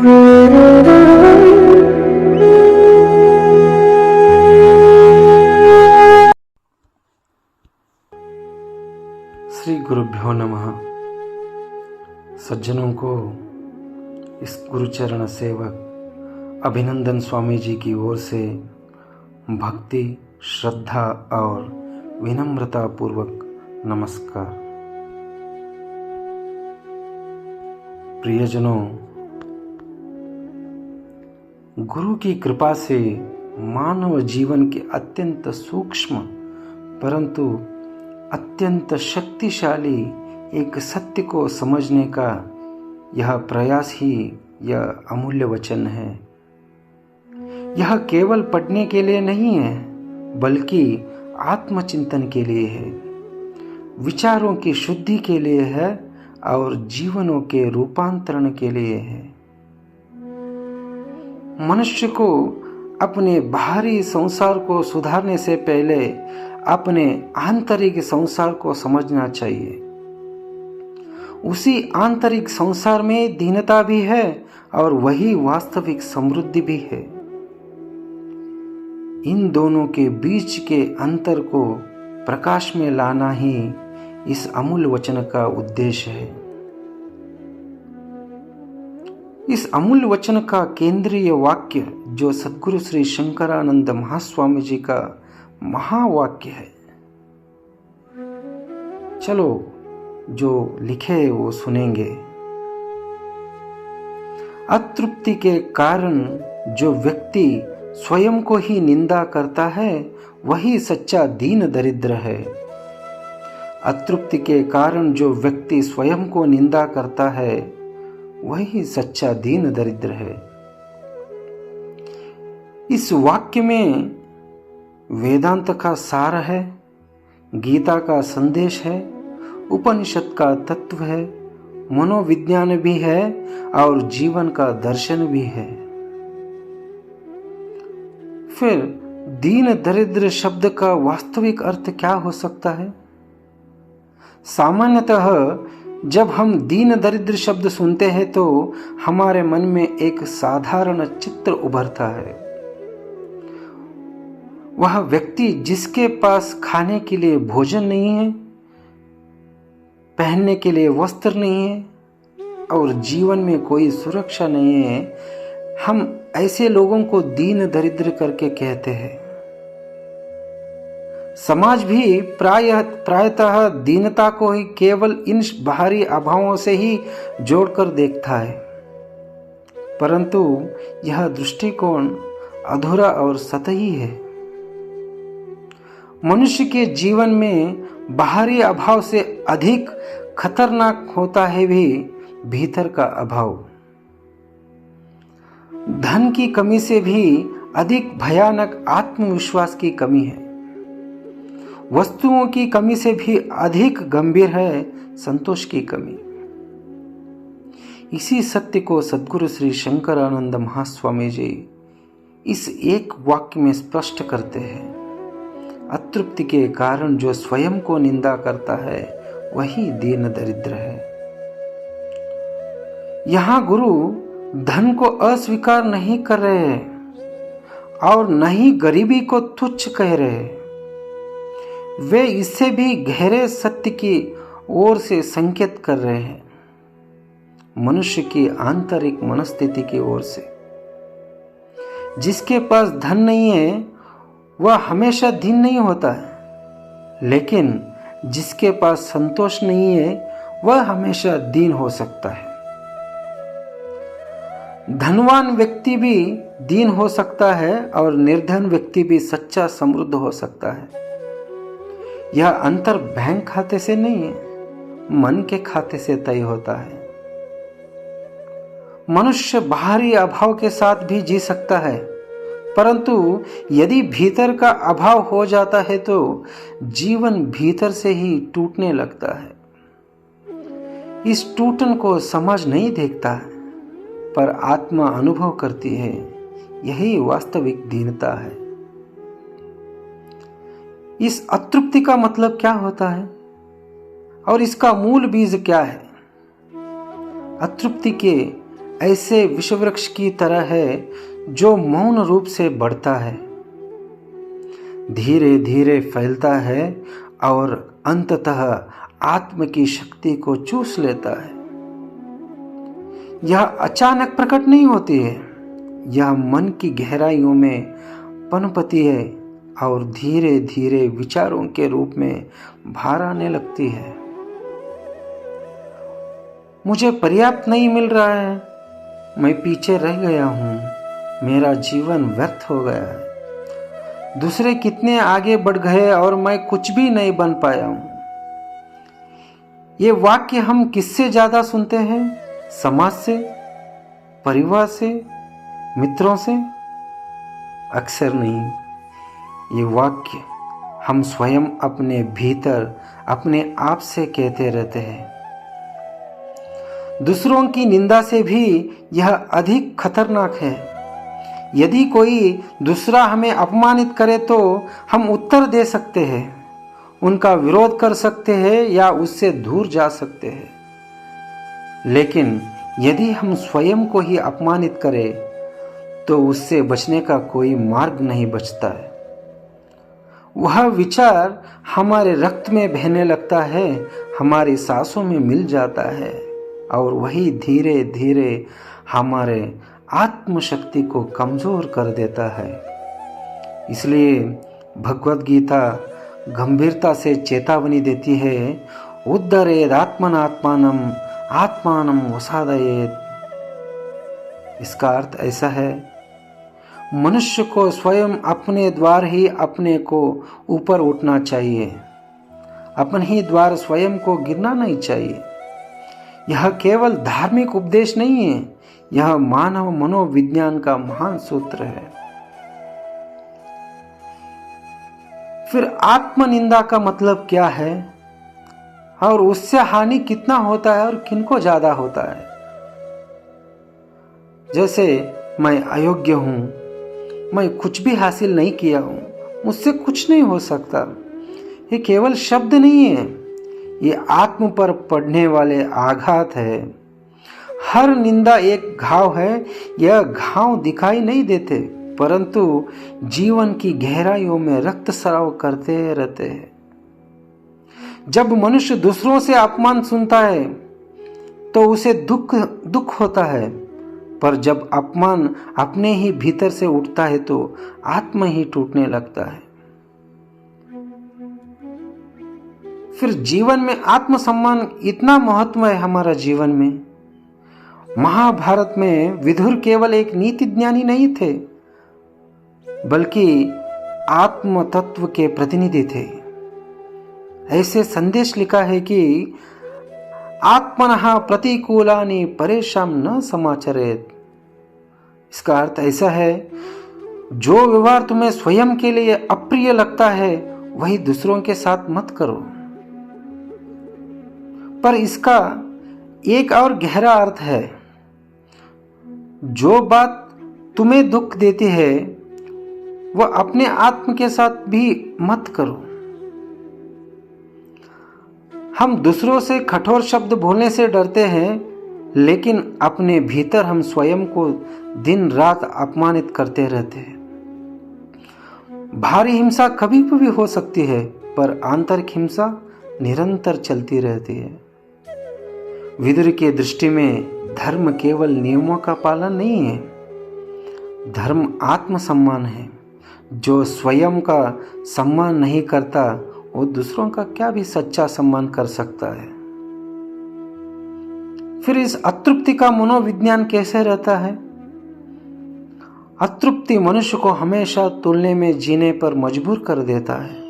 श्री गुरुभ्यो नमः। सज्जनों को इस गुरुचरण सेवक अभिनंदन स्वामी जी की ओर से भक्ति, श्रद्धा और विनम्रता पूर्वक नमस्कार। प्रियजनों, गुरु की कृपा से मानव जीवन के अत्यंत सूक्ष्म परंतु अत्यंत शक्तिशाली एक सत्य को समझने का यह प्रयास ही यह अमूल्य वचन है। यह केवल पढ़ने के लिए नहीं है, बल्कि आत्मचिंतन के लिए है, विचारों की शुद्धि के लिए है और जीवनों के रूपांतरण के लिए है। मनुष्य को अपने बाहरी संसार को सुधारने से पहले अपने आंतरिक संसार को समझना चाहिए। उसी आंतरिक संसार में दीनता भी है और वही वास्तविक समृद्धि भी है। इन दोनों के बीच के अंतर को प्रकाश में लाना ही इस अमूल्य वचन का उद्देश्य है। इस अमूल्य वचन का केंद्रीय वाक्य जो सद्गुरु श्री शंकरानंद महास्वामी जी का महावाक्य है। चलो जो लिखे वो सुनेंगे। अतृप्ति के कारण जो व्यक्ति स्वयं को ही निंदा करता है वही सच्चा दीन दरिद्र है। अतृप्ति के कारण जो व्यक्ति स्वयं को निंदा करता है वही सच्चा दीन दरिद्र है। इस वाक्य में वेदांत का सार है, गीता का संदेश है, उपनिषद का तत्व है, मनोविज्ञान भी है और जीवन का दर्शन भी है। फिर दीन दरिद्र शब्द का वास्तविक अर्थ क्या हो सकता है? सामान्यतः जब हम दीन दरिद्र शब्द सुनते हैं तो हमारे मन में एक साधारण चित्र उभरता है। वह व्यक्ति जिसके पास खाने के लिए भोजन नहीं है, पहनने के लिए वस्त्र नहीं है और जीवन में कोई सुरक्षा नहीं है, हम ऐसे लोगों को दीन दरिद्र करके कहते हैं। समाज भी प्रायतः दीनता को ही केवल इन बाहरी अभावों से ही जोड़कर देखता है, परंतु यह दृष्टिकोण अधूरा और सतही है। मनुष्य के जीवन में बाहरी अभाव से अधिक खतरनाक होता है भी भीतर का अभाव। धन की कमी से भी अधिक भयानक आत्मविश्वास की कमी है। वस्तुओं की कमी से भी अधिक गंभीर है संतोष की कमी। इसी सत्य को सद्गुरु श्री शंकरानंद महास्वामी जी इस एक वाक्य में स्पष्ट करते हैं। अतृप्ति के कारण जो स्वयं को निंदा करता है वही दीन दरिद्र है। यहां गुरु धन को अस्वीकार नहीं कर रहे हैं और न ही गरीबी को तुच्छ कह रहे हैं। वे इससे भी गहरे सत्य की ओर से संकेत कर रहे हैं, मनुष्य की आंतरिक मनस्थिति की ओर से। जिसके पास धन नहीं है वह हमेशा दीन नहीं होता है, लेकिन जिसके पास संतोष नहीं है वह हमेशा दीन हो सकता है। धनवान व्यक्ति भी दीन हो सकता है और निर्धन व्यक्ति भी सच्चा समृद्ध हो सकता है। यह अंतर बैंक खाते से नहीं है, मन के खाते से तय होता है। मनुष्य बाहरी अभाव के साथ भी जी सकता है, परंतु यदि भीतर का अभाव हो जाता है तो जीवन भीतर से ही टूटने लगता है। इस टूटन को समझ नहीं देखता है, पर आत्मा अनुभव करती है। यही वास्तविक दीनता है। इस अतृप्ति का मतलब क्या होता है और इसका मूल बीज क्या है? अतृप्ति के ऐसे विषवृक्ष की तरह है जो मौन रूप से बढ़ता है, धीरे धीरे फैलता है और अंततः आत्म की शक्ति को चूस लेता है। यह अचानक प्रकट नहीं होती है, यह मन की गहराइयों में पनपती है और धीरे धीरे विचारों के रूप में बाहर आने लगती है। मुझे पर्याप्त नहीं मिल रहा है, मैं पीछे रह गया हूँ, मेरा जीवन व्यर्थ हो गया है, दूसरे कितने आगे बढ़ गए और मैं कुछ भी नहीं बन पाया हूँ। ये वाक्य हम किससे ज्यादा सुनते हैं? समाज से, परिवार से, मित्रों से? अक्सर नहीं। ये वाक्य हम स्वयं अपने भीतर अपने आप से कहते रहते हैं। दूसरों की निंदा से भी यह अधिक खतरनाक है। यदि कोई दूसरा हमें अपमानित करे तो हम उत्तर दे सकते हैं, उनका विरोध कर सकते हैं या उससे दूर जा सकते हैं। लेकिन यदि हम स्वयं को ही अपमानित करें तो उससे बचने का कोई मार्ग नहीं बचता है। वह विचार हमारे रक्त में बहने लगता है, हमारी सांसों में मिल जाता है और वही धीरे धीरे हमारे आत्मशक्ति को कमजोर कर देता है। इसलिए भगवत गीता गंभीरता से चेतावनी देती है, उद्धरेद आत्मनात्मानम आत्मानम वसादयेत। इसका अर्थ ऐसा है, मनुष्य को स्वयं अपने द्वार ही अपने को ऊपर उठना चाहिए, अपने ही द्वार स्वयं को गिरना नहीं चाहिए। यह केवल धार्मिक उपदेश नहीं है, यह मानव मनोविज्ञान का महान सूत्र है। फिर आत्मनिंदा का मतलब क्या है और उससे हानि कितना होता है और किनको ज्यादा होता है? जैसे मैं अयोग्य हूं, मैं कुछ भी हासिल नहीं किया हूं, मुझसे कुछ नहीं हो सकता, ये केवल शब्द नहीं है, ये आत्म पर पड़ने वाले आघात है। हर निंदा एक घाव है। यह घाव दिखाई नहीं देते परंतु जीवन की गहराइयों में रक्तस्राव करते रहते हैं। जब मनुष्य दूसरों से अपमान सुनता है तो उसे दुख होता है, पर जब अपमान अपने ही भीतर से उठता है तो आत्मा ही टूटने लगता है। फिर जीवन में आत्मसम्मान इतना महत्व है हमारा जीवन में। महाभारत में विदुर केवल एक नीति ज्ञानी नहीं थे बल्कि आत्म तत्व के प्रतिनिधि थे। ऐसे संदेश लिखा है कि आत्मनः प्रतिकूलानि परेशान न समाचरेत। इसका अर्थ ऐसा है, जो व्यवहार तुम्हें स्वयं के लिए अप्रिय लगता है वही दूसरों के साथ मत करो। पर इसका एक और गहरा अर्थ है, जो बात तुम्हें दुख देती है वह अपने आत्म के साथ भी मत करो। हम दूसरों से कठोर शब्द बोलने से डरते हैं, लेकिन अपने भीतर हम स्वयं को दिन रात अपमानित करते रहते हैं। भारी हिंसा कभी भी हो सकती है, पर आंतरिक हिंसा निरंतर चलती रहती है। विदुर की दृष्टि में धर्म केवल नियमों का पालन नहीं है, धर्म आत्मसम्मान है। जो स्वयं का सम्मान नहीं करता वो दूसरों का क्या भी सच्चा सम्मान कर सकता है। फिर इस अतृप्ति का मनोविज्ञान कैसे रहता है? अतृप्ति मनुष्य को हमेशा तुलने में जीने पर मजबूर कर देता है।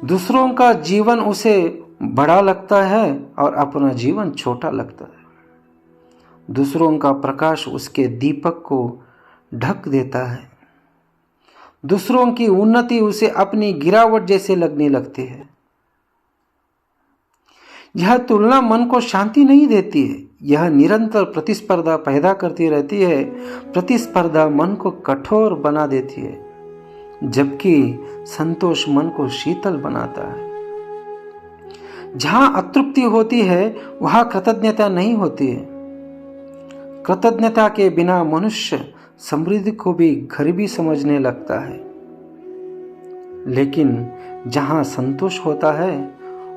दूसरों का जीवन उसे बड़ा लगता है और अपना जीवन छोटा लगता है। दूसरों का प्रकाश उसके दीपक को ढक देता है। दूसरों की उन्नति उसे अपनी गिरावट जैसे लगने लगती है। यह तुलना मन को शांति नहीं देती है, यह निरंतर प्रतिस्पर्धा पैदा करती रहती है। प्रतिस्पर्धा मन को कठोर बना देती है, जबकि संतोष मन को शीतल बनाता है। जहां अतृप्ति होती है वहां कृतज्ञता नहीं होती है। कृतज्ञता के बिना मनुष्य समृद्धि को भी गरीबी समझने लगता है, लेकिन जहाँ संतोष होता है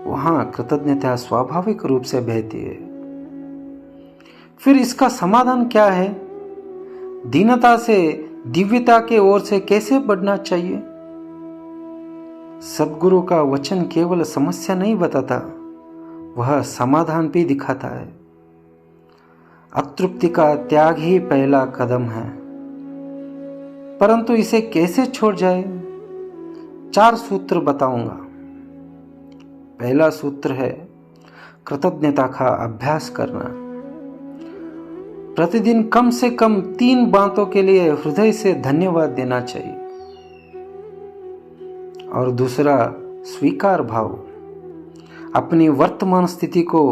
वहाँ कृतज्ञता स्वाभाविक रूप से बहती है। फिर इसका समाधान क्या है? दीनता से दिव्यता के ओर से कैसे बढ़ना चाहिए? सद्गुरु का वचन केवल समस्या नहीं बताता, वह समाधान भी दिखाता है। अतृप्ति का त्याग ही पहला कदम है, परंतु इसे कैसे छोड़ जाए? 4 सूत्र बताऊंगा। पहला सूत्र है कृतज्ञता का अभ्यास करना। प्रतिदिन कम से कम 3 बातों के लिए हृदय से धन्यवाद देना चाहिए। और दूसरा स्वीकार भाव, अपनी वर्तमान स्थिति को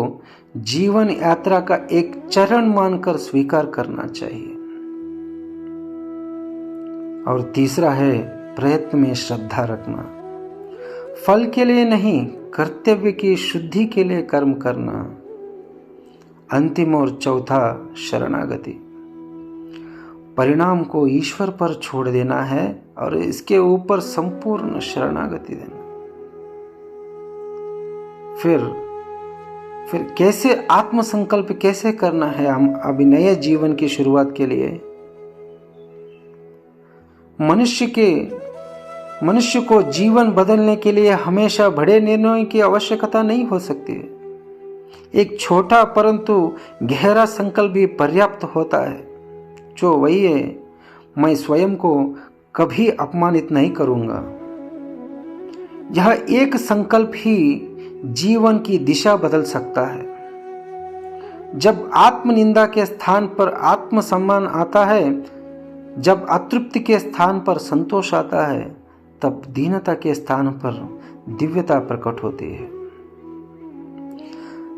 जीवन यात्रा का एक चरण मानकर स्वीकार करना चाहिए। और तीसरा है प्रयत्न में श्रद्धा रखना, फल के लिए नहीं, कर्तव्य की शुद्धि के लिए कर्म करना। अंतिम और चौथा शरणागति, परिणाम को ईश्वर पर छोड़ देना है और इसके ऊपर संपूर्ण शरणागति देना। फिर कैसे आत्मसंकल्प कैसे करना है हम अभी नए जीवन की शुरुआत के लिए? मनुष्य को जीवन बदलने के लिए हमेशा बड़े निर्णयों की आवश्यकता नहीं हो सकती है। एक छोटा परंतु गहरा संकल्प भी पर्याप्त होता है, जो वही है, मैं स्वयं को कभी अपमानित नहीं करूंगा। यह एक संकल्प ही जीवन की दिशा बदल सकता है। जब आत्मनिंदा के स्थान पर आत्मसम्मान आता है, जब अतृप्ति के स्थान पर संतोष आता है, तब दीनता के स्थान पर दिव्यता प्रकट होती है।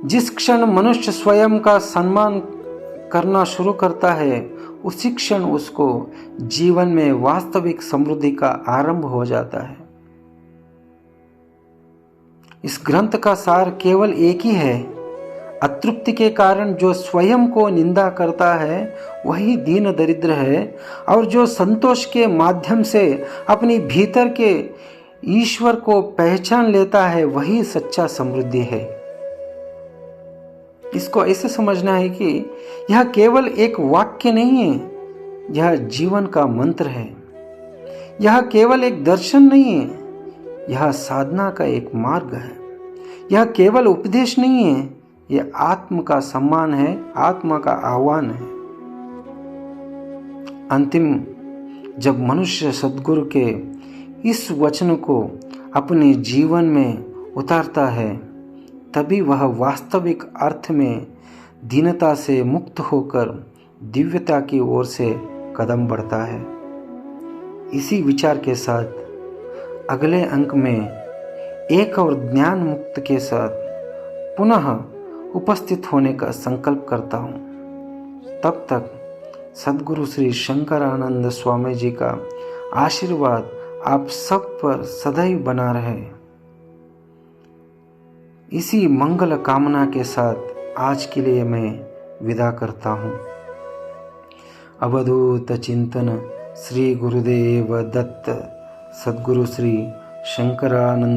जिस क्षण मनुष्य स्वयं का सम्मान करना शुरू करता है, उसी क्षण उसको जीवन में वास्तविक समृद्धि का आरंभ हो जाता है। इस ग्रंथ का सार केवल एक ही है, अतृप्ति के कारण जो स्वयं को निंदा करता है वही दीन दरिद्र है, और जो संतोष के माध्यम से अपनी भीतर के ईश्वर को पहचान लेता है वही सच्चा समृद्धि है। इसको ऐसे समझना है कि यह केवल एक वाक्य नहीं है, यह जीवन का मंत्र है। यह केवल एक दर्शन नहीं है, यह साधना का एक मार्ग है। यह केवल उपदेश नहीं है, यह आत्म का सम्मान है, आत्मा का आह्वान है। अंतिम जब मनुष्य सद्गुरु के इस वचन को अपने जीवन में उतारता है, तभी वह वास्तविक अर्थ में दीनता से मुक्त होकर दिव्यता की ओर से कदम बढ़ता है। इसी विचार के साथ अगले अंक में एक और ज्ञान मुक्त के साथ पुनः उपस्थित होने का संकल्प करता हूँ। तब तक सद्गुरु श्री शंकरानंद स्वामी जी का आशीर्वाद आप सब पर सदैव बना रहे। इसी मंगल कामना के साथ आज के लिए मैं विदा करता हूँ। अवधूत चिंतन श्री गुरुदेव दत्त। सद्गुरु श्री शंकरानंद